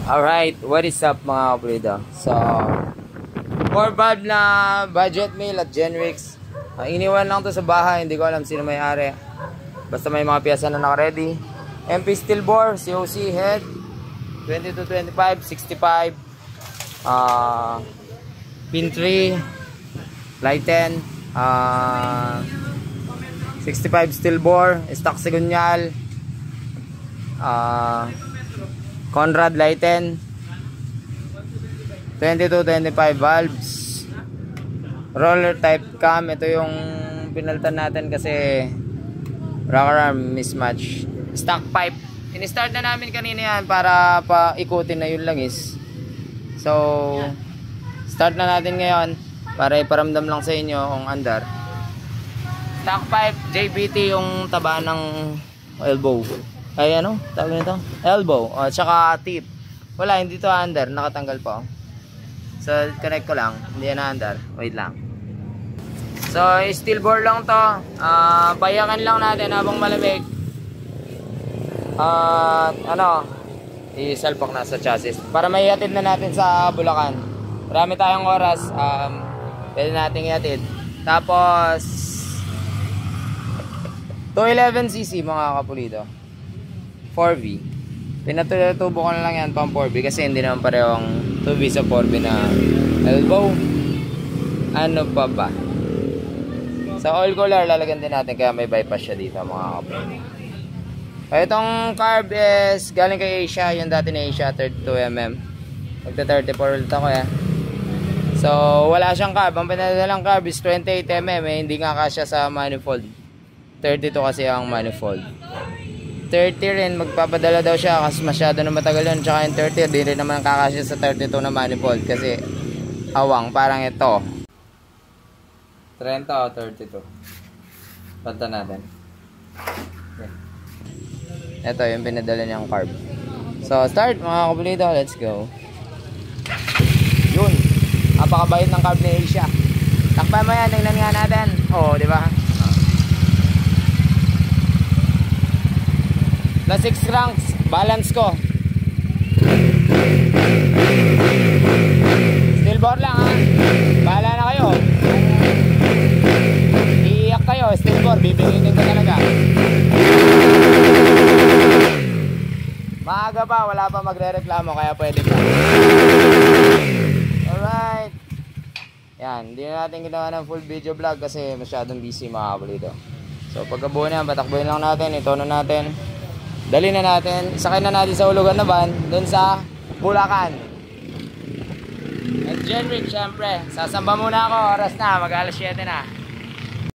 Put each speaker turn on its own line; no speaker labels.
Alright, what is up mga kapulido? So, 4 valve na budget meal at Genrix. Iniwan lang to sa bahay, hindi ko alam sino may-ari. Basta may mga piyesa na naka-ready. MP steel bore, COC head, 2225, 65, pin 3, light 10, 65 steel bore, stock segunyal, Conrad Lighten, 2225 valves, roller type cam. Ito yung pinalitan natin kasi rocker arm mismatch. Stock pipe, in-start na namin kanina yan para paikutin na yung langis. So start na natin ngayon para iparamdam lang sa inyo kung andar. Stock pipe, JBT yung taba ng elbow. Ay ano, tawag nito? Elbow, tsaka tip. Wala, hindi to under, nakatanggal pa. So connect ko lang, hindi na under. Wait lang. So steel bore lang to. Payakan lang natin habang malamig. I-salpak na sa chassis para maihatid na natin sa Bulacan. Marami tayong oras, pwede nating ihatid. Tapos 211cc mga kapulido, 4V. Pinatutubo ko na lang yan pang 4V kasi hindi naman parehong 2V sa 4V na elbow. Ano pa ba? Sa oil cooler lalagyan din natin kaya may bypass siya dito mga kapulido. Itong carb is galing kay Asia, yung dati na Asia 32mm. Magta 34 ulit ako eh. So wala siyang carb, ang pinadalang carb is 28mm hindi nga kasya sa manifold. 32 kasi ang manifold. 30 rin magpapadala daw siya kasi masyado na matagal yun. Tsaka yung 30 di rin naman kakasya sa 32 na manifold kasi awang parang ito 30 o 32. Panta natin. Ito yung pinadala niyang carb. So start mga kapulido, let's go. Yun, napakabait ng carb ni Asia. Takpan mo yan, tingnan nga natin. Oo, di ba? Plus 6 cranks, balance ko. Steel bore lang ha. Bahala na kayo. Iiyak kayo, steel bore, bibigyan ko talaga. Maaga pa, wala pa magre-reklamo kaya pwede pa. Alright. Yan, hindi na natin ginawa ng full video vlog kasi masyadong busy mga kapulido. So pagkabuo na, patakbuhin lang natin, itono natin. Dali na natin, sakay na natin sa ulugan na van doon sa Bulacan. At Genrix syempre, sasamba muna ako, oras na, mag-alas 7 na.